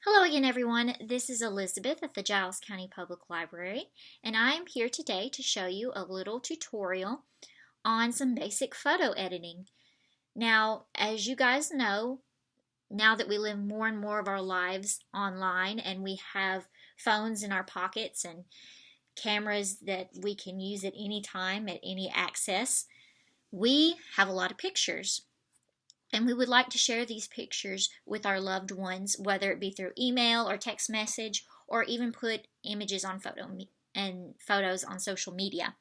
Hello again, everyone. This is Elizabeth at the Giles County Public Library, and I am here today to show you a little tutorial on some basic photo editing. Now, as you guys know, now that we live more and more of our lives online and we have phones in our pockets and cameras that we can use at any time, at any access, we have a lot of pictures. And we would like to share these pictures with our loved ones, whether it be through email or text message, or even put images on photos on social media.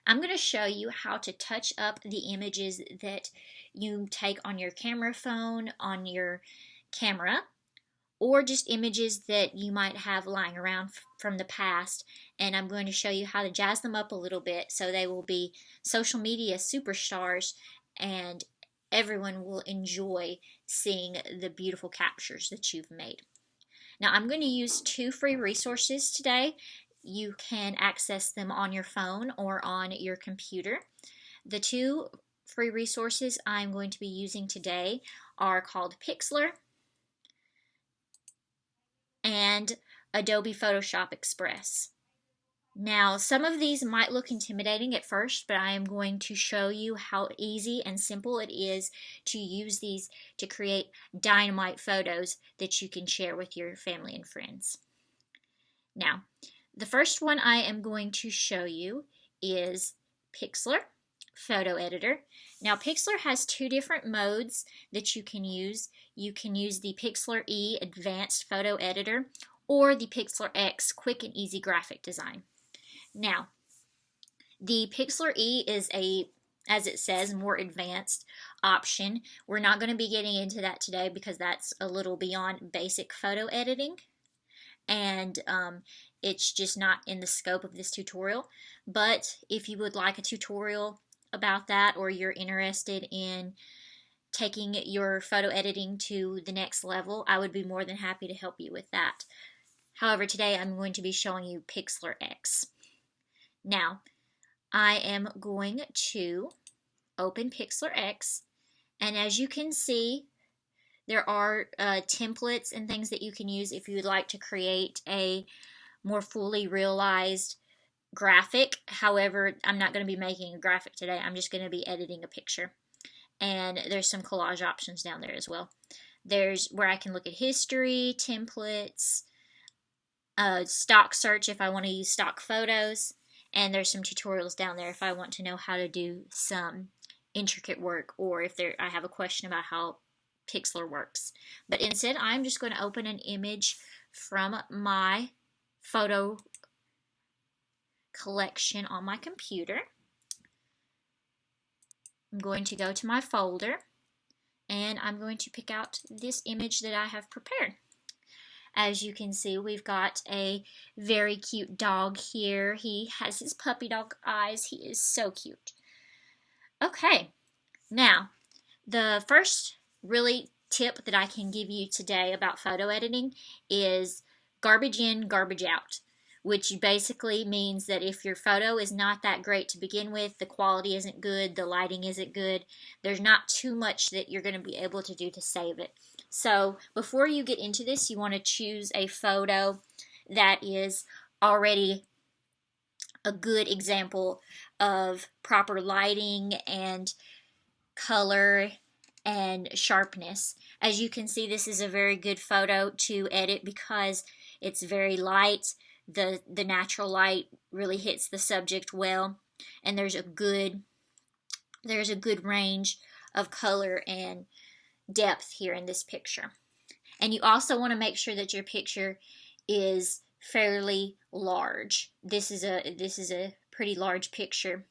I'm going to show you how to touch up the images that you take on your camera phone, on your camera, or just images that you might have lying around from the past. And I'm going to show you how to jazz them up a little bit so they will be social media superstars and everyone will enjoy seeing the beautiful captures that you've made. Now, I'm going to use two free resources today. You can access them on your phone or on your computer. The two free resources I'm going to be using today are called Pixlr and Adobe Photoshop Express. Now, some of these might look intimidating at first, but I am going to show you how easy and simple it is to use these to create dynamite photos that you can share with your family and friends. Now, the first one I am going to show you is Pixlr Photo Editor. Now, Pixlr has two different modes that you can use. You can use the Pixlr E Advanced Photo Editor or the Pixlr X Quick and Easy Graphic Design. Now, the Pixlr E is as it says, more advanced option. We're not going to be getting into that today because that's a little beyond basic photo editing, and it's just not in the scope of this tutorial. But if you would like a tutorial about that, or you're interested in taking your photo editing to the next level, I would be more than happy to help you with that. However, today I'm going to be showing you Pixlr X. Now, I am going to open Pixlr X, and as you can see, there are templates and things that you can use if you would like to create a more fully realized graphic. However, I'm not going to be making a graphic today. I'm just going to be editing a picture. And there's some collage options down there as well. There's where I can look at history, templates, stock search if I want to use stock photos. And there's some tutorials down there if I want to know how to do some intricate work, or if I have a question about how Pixlr works. But instead, I'm just going to open an image from my photo collection on my computer. I'm going to go to my folder, and I'm going to pick out this image that I have prepared. As you can see, we've got a very cute dog here. He has his puppy dog eyes. He is so cute. Okay, now, the first really tip that I can give you today about photo editing is garbage in, garbage out, which basically means that if your photo is not that great to begin with, the quality isn't good, the lighting isn't good, there's not too much that you're going to be able to do to save it. So before you get into this, you want to choose a photo that is already a good example of proper lighting and color and sharpness. As you can see, this is a very good photo to edit because it's very light. The natural light really hits the subject well, and there's a good range of color and depth here in this picture. And you also want to make sure that your picture is fairly large. This is a pretty large picture.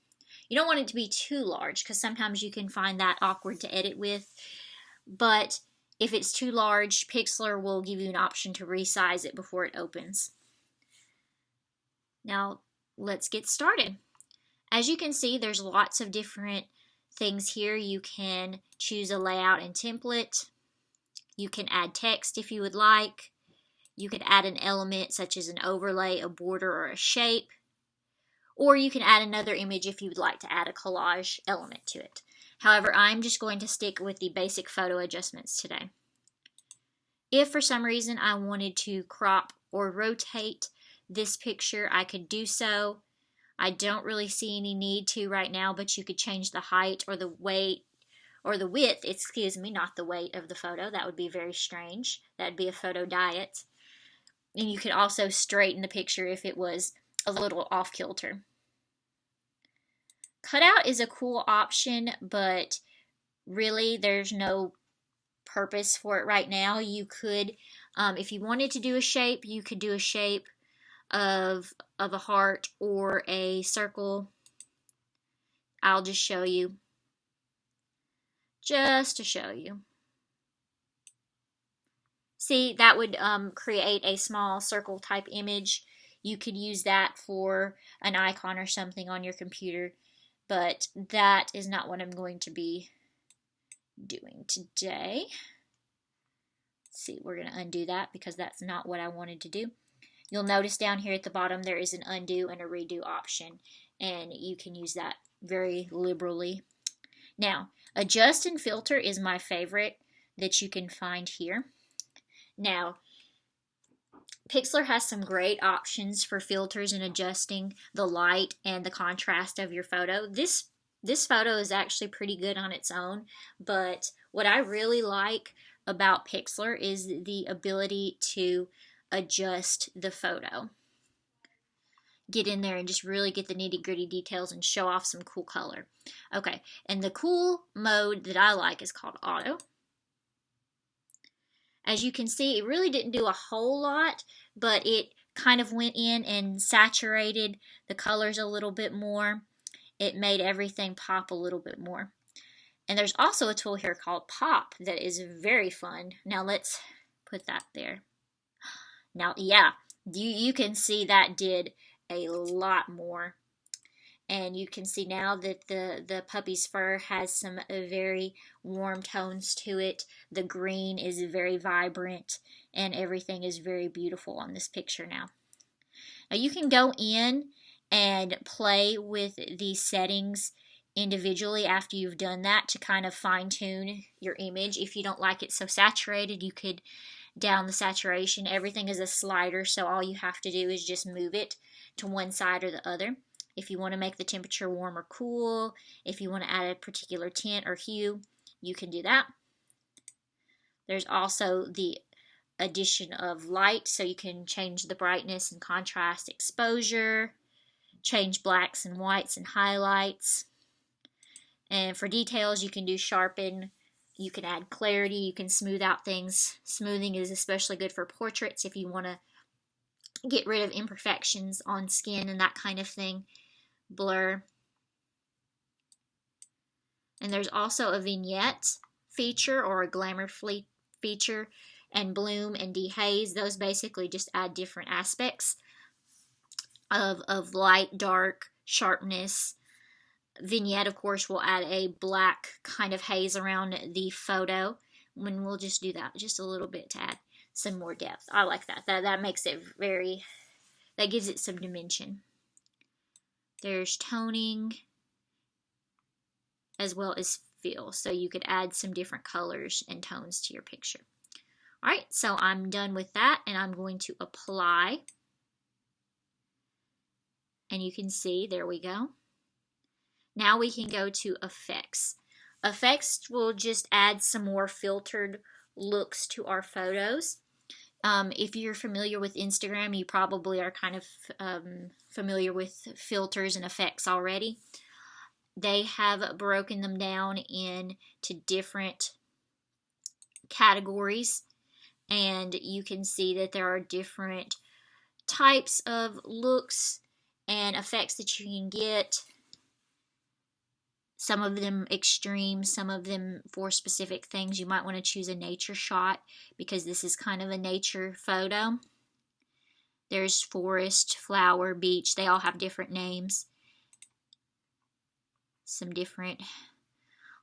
You don't want it to be too large because sometimes you can find that awkward to edit with, but if it's too large, Pixlr will give you an option to resize it before it opens. Now, let's get started. As you can see, there's lots of different things here. You can choose a layout and template. You can add text if you would like. You could add an element such as an overlay, a border, or a shape. Or you can add another image if you would like to add a collage element to it. However, I'm just going to stick with the basic photo adjustments today. If for some reason I wanted to crop or rotate this picture, I could do so. I don't really see any need to right now, but you could change the height or the weight or the width, excuse me, not the weight of the photo. That would be very strange. That would be a photo diet. And you could also straighten the picture if it was a little off kilter. Cutout is a cool option, but really there's no purpose for it right now. You could, if you wanted to do a shape, you could do a shape of a heart or a circle. I'll just show you, just to show you. See, that would create a small circle type image. You could use that for an icon or something on your computer, but that is not what I'm going to be doing today. Let's see, we're going to undo that because that's not what I wanted to do. You'll notice down here at the bottom there is an undo and a redo option, and you can use that very liberally. Now, adjust and filter is my favorite that you can find here. Now, Pixlr has some great options for filters and adjusting the light and the contrast of your photo. This photo is actually pretty good on its own, but what I really like about Pixlr is the ability to adjust the photo. Get in there and just really get the nitty-gritty details and show off some cool color. Okay, and the cool mode that I like is called Auto. As you can see, it really didn't do a whole lot, but it kind of went in and saturated the colors a little bit more. It made everything pop a little bit more. And there's also a tool here called Pop that is very fun. Now let's put that there. Now, yeah, you can see that did a lot more. And you can see now that the puppy's fur has some very warm tones to it. The green is very vibrant and everything is very beautiful on this picture now. Now you can go in and play with these settings individually after you've done that to kind of fine-tune your image. If you don't like it so saturated, you could down the saturation. Everything is a slider, so all you have to do is just move it to one side or the other. If you want to make the temperature warm or cool, if you want to add a particular tint or hue, you can do that. There's also the addition of light, so you can change the brightness and contrast, exposure, change blacks and whites and highlights. And for details, you can do sharpen, you can add clarity, you can smooth out things. Smoothing is especially good for portraits if you want to get rid of imperfections on skin and that kind of thing. Blur. And there's also a vignette feature or a glamour feature, and bloom and dehaze. Those basically just add different aspects of light, dark, sharpness. Vignette, of course, will add a black kind of haze around the photo. When we'll just do that just a little bit to add some more depth. I like that. That makes it that gives it some dimension. There's toning as well as feel, so you could add some different colors and tones to your picture. Alright, so I'm done with that and I'm going to apply. And you can see, there we go. Now we can go to effects. Effects will just add some more filtered looks to our photos. If you're familiar with Instagram, you probably are kind of familiar with filters and effects already. They have broken them down into different categories, and you can see that there are different types of looks and effects that you can get. Some of them extreme, some of them for specific things. You might want to choose a nature shot because this is kind of a nature photo. There's forest, flower, beach. They all have different names. Some different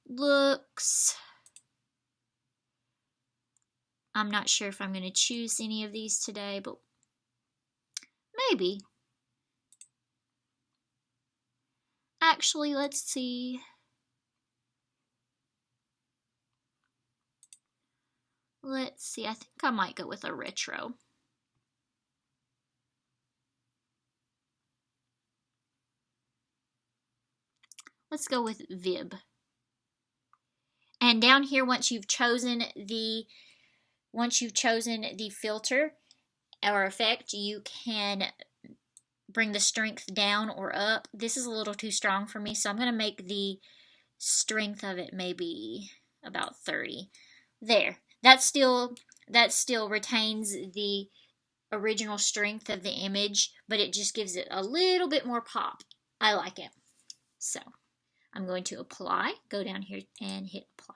looks. I'm not sure if I'm going to choose any of these today, but maybe. Actually, let's see. Let's see, I think I might go with a retro. Let's go with Vib. And down here, once you've chosen the filter or effect, you can bring the strength down or up. This is a little too strong for me, so I'm going to make the strength of it maybe about 30. There. That still retains the original strength of the image, but it just gives it a little bit more pop. I like it. So I'm going to apply, go down here and hit apply.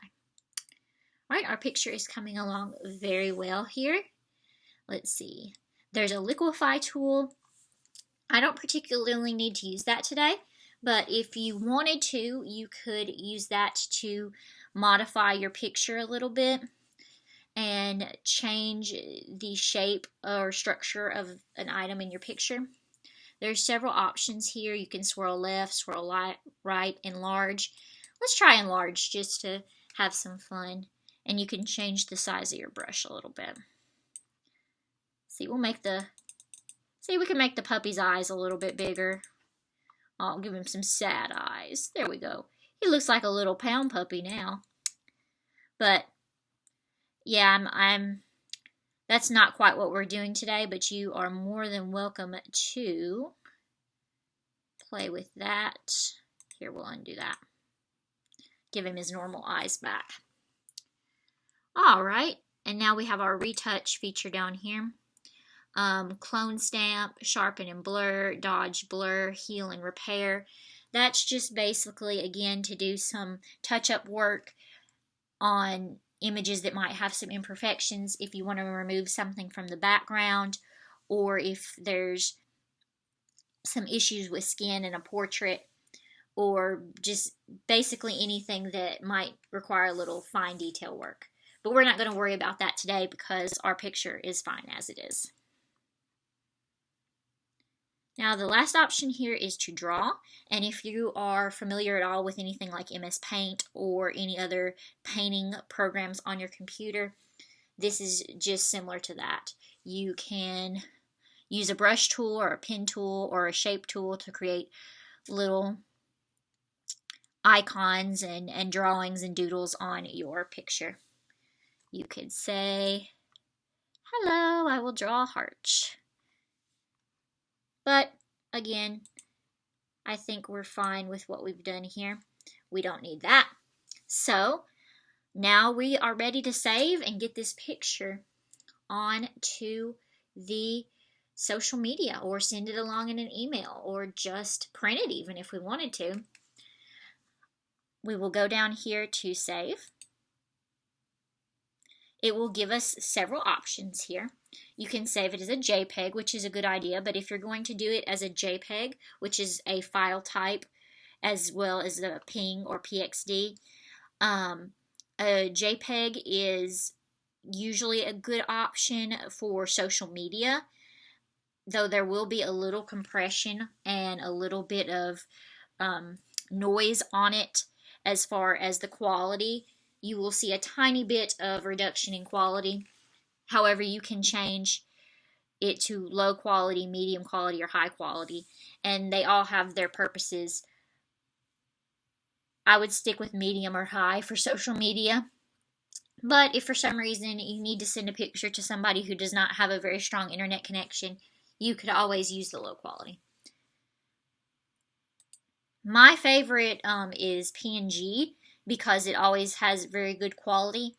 All right, our picture is coming along very well here. Let's see. There's a Liquify tool. I don't particularly need to use that today, but if you wanted to, you could use that to modify your picture a little bit and change the shape or structure of an item in your picture. There's several options here. You can swirl left, swirl right, enlarge. Let's try enlarge just to have some fun. And you can change the size of your brush a little bit. See, we can make the puppy's eyes a little bit bigger. I'll give him some sad eyes. There we go. He looks like a little pound puppy now. But yeah, that's not quite what we're doing today, but you are more than welcome to play with that. Here, we'll undo that. Give him his normal eyes back. All right, and now we have our retouch feature down here. Clone stamp, sharpen and blur, dodge blur, heal and repair. That's just basically, again, to do some touch-up work on images that might have some imperfections, if you want to remove something from the background, or if there's some issues with skin in a portrait, or just basically anything that might require a little fine detail work. But we're not going to worry about that today because our picture is fine as it is. Now the last option here is to draw, and if you are familiar at all with anything like MS Paint or any other painting programs on your computer, this is just similar to that. You can use a brush tool or a pen tool or a shape tool to create little icons and drawings and doodles on your picture. You could say, hello, I will draw a heart. But again, I think we're fine with what we've done here. We don't need that. So now we are ready to save and get this picture on to the social media, or send it along in an email, or just print it even if we wanted to. We will go down here to save. It will give us several options here. You can save it as a JPEG, which is a good idea, but if you're going to do it as a JPEG, which is a file type, as well as the PNG or PXD, a JPEG is usually a good option for social media, though there will be a little compression and a little bit of noise on it as far as the quality. You will see a tiny bit of reduction in quality. However, you can change it to low quality, medium quality, or high quality, and they all have their purposes. I would stick with medium or high for social media, but if for some reason you need to send a picture to somebody who does not have a very strong internet connection, you could always use the low quality. My favorite is PNG, because it always has very good quality.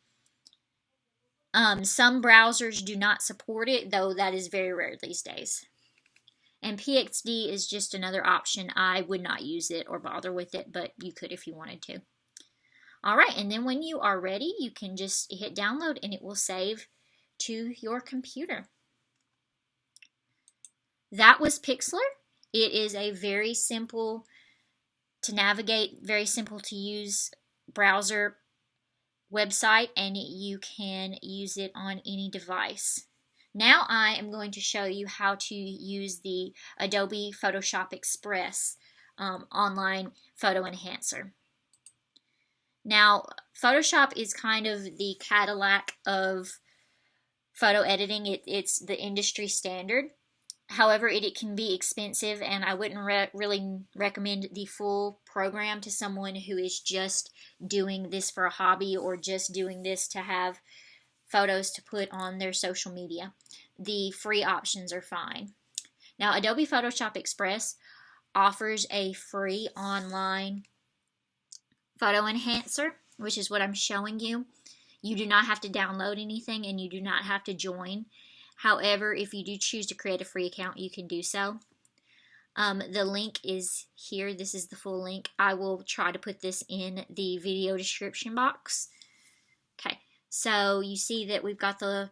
Some browsers do not support it, though that is very rare these days. And PXD is just another option. I would not use it or bother with it, but you could if you wanted to. Alright, and then when you are ready, you can just hit download and it will save to your computer. That was Pixlr. It is a very simple to navigate, very simple to use browser website, and you can use it on any device. Now I am going to show you how to use the Adobe Photoshop Express online photo enhancer. Now, Photoshop is kind of the Cadillac of photo editing. It's the industry standard. However, it can be expensive, and I wouldn't really recommend the full program to someone who is just doing this for a hobby or just doing this to have photos to put on their social media. The free options are fine. Now, Adobe Photoshop Express offers a free online photo enhancer, which is what I'm showing you. You do not have to download anything, and you do not have to join. However, if you do choose to create a free account, you can do so. The link is here. This is the full link. I will try to put this in the video description box. Okay, so you see that we've got the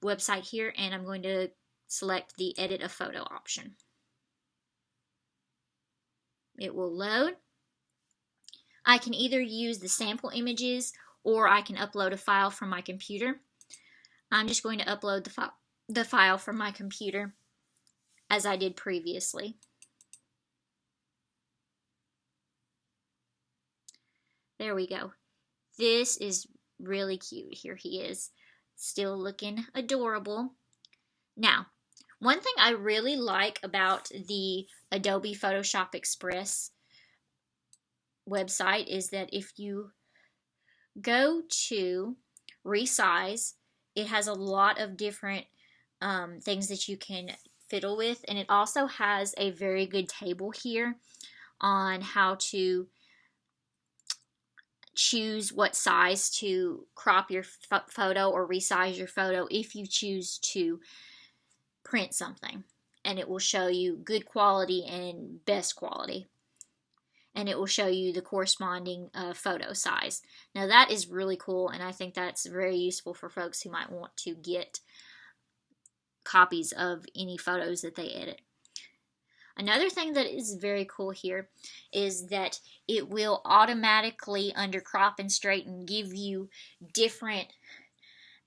website here, and I'm going to select the Edit a Photo option. It will load. I can either use the sample images or I can upload a file from my computer. I'm just going to upload the file from my computer as I did previously. There we go. This is really cute. Here he is, still looking adorable. Now, one thing I really like about the Adobe Photoshop Express website is that if you go to resize, it has a lot of different things that you can fiddle with, and it also has a very good table here on how to choose what size to crop your photo or resize your photo if you choose to print something, and it will show you good quality and best quality, and it will show you the corresponding photo size. Now that is really cool, and I think that's very useful for folks who might want to get copies of any photos that they edit. Another thing that is very cool here is that it will automatically, under crop and straighten, give you different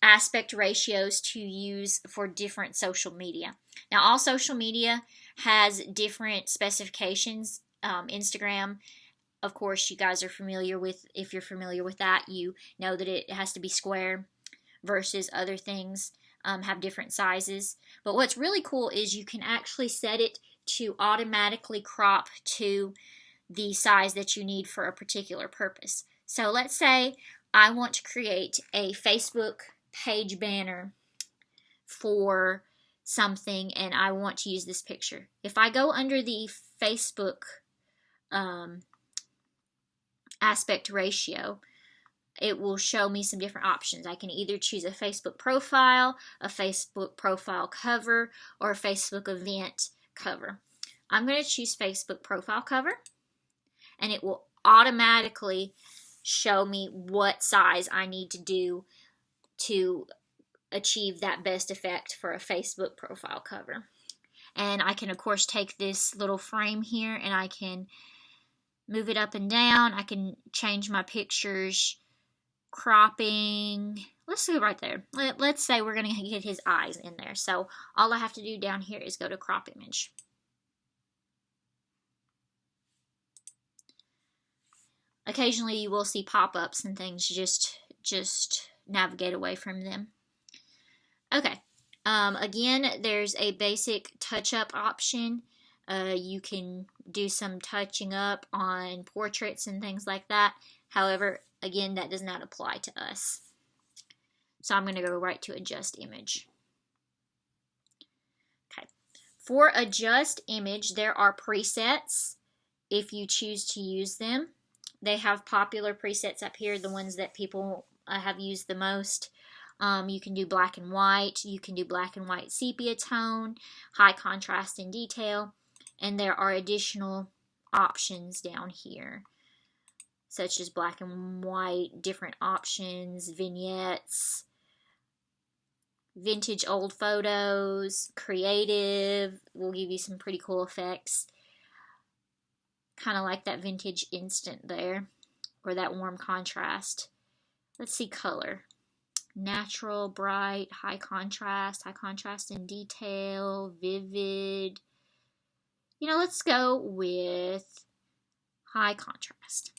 aspect ratios to use for different social media. Now, all social media has different specifications. Instagram, of course, you guys are familiar with. If you're familiar with that, you know that it has to be square, versus other things have different sizes. But what's really cool is you can actually set it to automatically crop to the size that you need for a particular purpose. So let's say I want to create a Facebook page banner for something, and I want to use this picture. If I go under the Facebook aspect ratio, it will show me some different options. I can either choose a Facebook profile, a Facebook profile cover, or a Facebook event cover. I'm going to choose Facebook profile cover, and it will automatically show me what size I need to do to achieve that best effect for a Facebook profile cover. And I can, of course, take this little frame here and I can move it up and down. I can change my pictures, cropping. Let's do it right there. Let's say we're going to get his eyes in there. So all I have to do down here is go to crop image. Occasionally you will see pop-ups and things. Just navigate away from them. Okay. Again, there's a basic touch-up option. You can do some touching up on portraits and things like that. However, again, that does not apply to us. So I'm going to go right to Adjust Image. Okay. For Adjust Image, there are presets if you choose to use them. They have popular presets up here, the ones that people have used the most. You can do black and white, you can do black and white sepia tone, high contrast and detail, and there are additional options down here, such as black and white, different options, vignettes, vintage old photos, creative, will give you some pretty cool effects. Kind of like that vintage instant there, or that warm contrast. Let's see color. Natural, bright, high contrast and detail, vivid. You know, let's go with high contrast.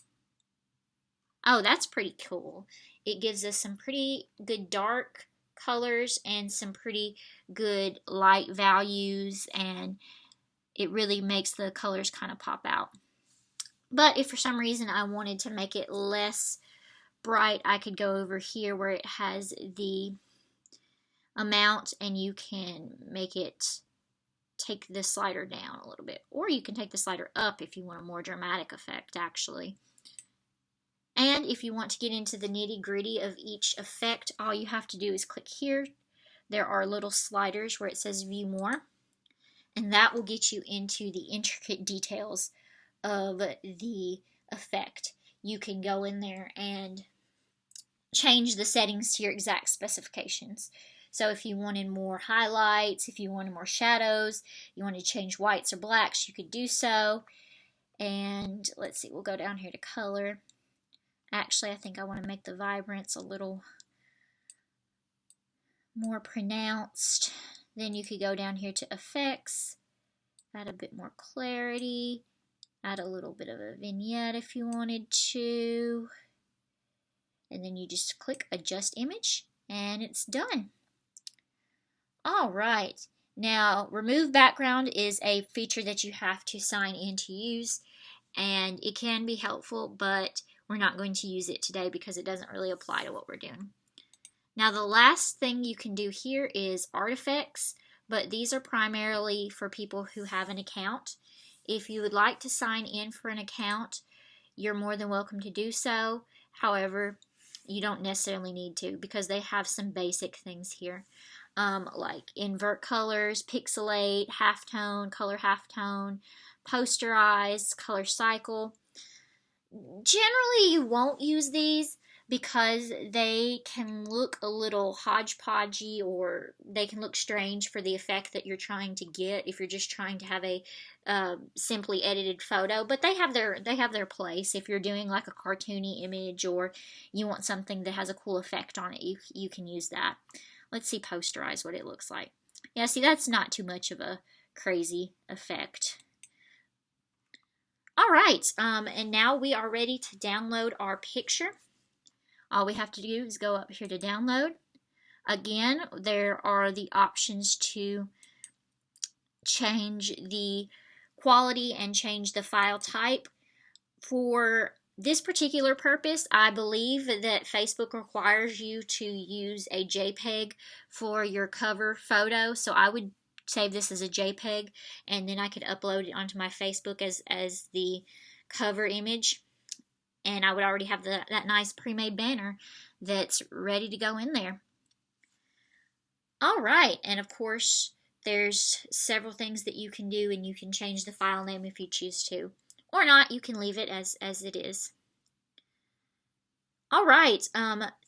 Oh, that's pretty cool. It gives us some pretty good dark colors and some pretty good light values, and it really makes the colors kind of pop out. But if for some reason I wanted to make it less bright, I could go over here where it has the amount, and you can make it take the slider down a little bit, or you can take the slider up if you want a more dramatic effect actually. And if you want to get into the nitty-gritty of each effect, all you have to do is click here. There are little sliders where it says view more, and that will get you into the intricate details of the effect. You can go in there and change the settings to your exact specifications. So if you wanted more highlights, if you wanted more shadows, you want to change whites or blacks, you could do so. And let's see, we'll go down here to color. Actually, I think I want to make the vibrance a little more pronounced. Then you could go down here to effects, add a bit more clarity, add a little bit of a vignette if you wanted to. And then you just click adjust image and it's done. All right, now remove background is a feature that you have to sign in to use, and it can be helpful, but we're not going to use it today because it doesn't really apply to what we're doing. Now the last thing you can do here is artifacts, but these are primarily for people who have an account. If you would like to sign in for an account, you're more than welcome to do so. However, you don't necessarily need to because they have some basic things here. Like invert colors, pixelate, halftone, color halftone, posterize, color cycle. Generally, you won't use these because they can look a little hodgepodgey, or they can look strange for the effect that you're trying to get if you're just trying to have a simply edited photo. But they have their place if you're doing like a cartoony image or you want something that has a cool effect on it. You can use that. Let's see posterize what it looks like. Yeah, see, that's not too much of a crazy effect. All right, and now we are ready to download our picture. All we have to do is go up here to download. Again, there are the options to change the quality and change the file type. For this particular purpose, I believe that Facebook requires you to use a JPEG for your cover photo, so I would save this as a JPEG, and then I could upload it onto my Facebook as the cover image, and I would already have that nice pre-made banner that's ready to go in there. All right, and of course, there's several things that you can do, and you can change the file name if you choose to. Or not, you can leave it as it is. All right,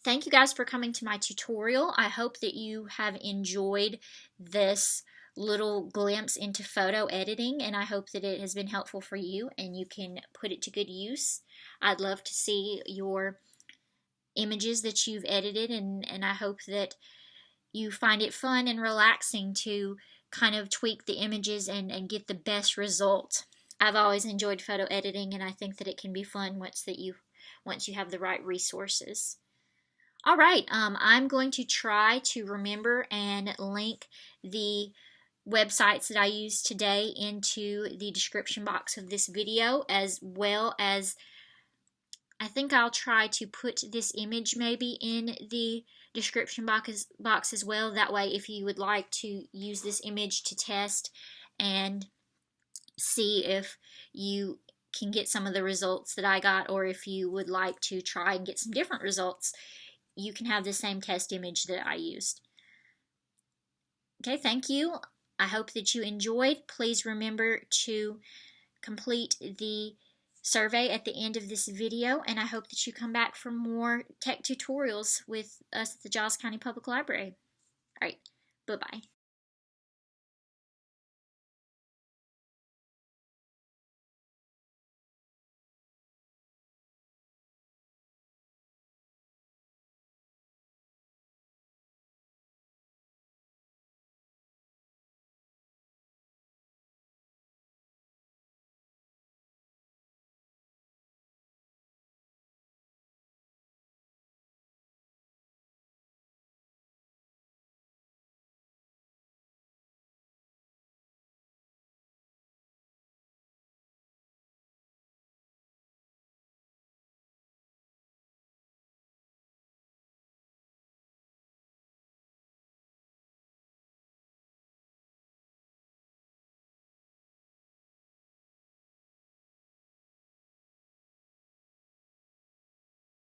thank you guys for coming to my tutorial. I hope that you have enjoyed this little glimpse into photo editing, and I hope that it has been helpful for you and you can put it to good use. I'd love to see your images that you've edited, and I hope that you find it fun and relaxing to kind of tweak the images and get the best result. I've always enjoyed photo editing, and I think that it can be fun once you have the right resources. All right, I'm going to try to remember and link the websites that I used today into the description box of this video, as well as I think I'll try to put this image maybe in the description box as well. That way, if you would like to use this image to test and see if you can get some of the results that I got, or if you would like to try and get some different results, you can have the same test image that I used. Okay, thank you. I hope that you enjoyed. Please remember to complete the survey at the end of this video, and I hope that you come back for more tech tutorials with us at the Giles County Public Library. All right, bye-bye.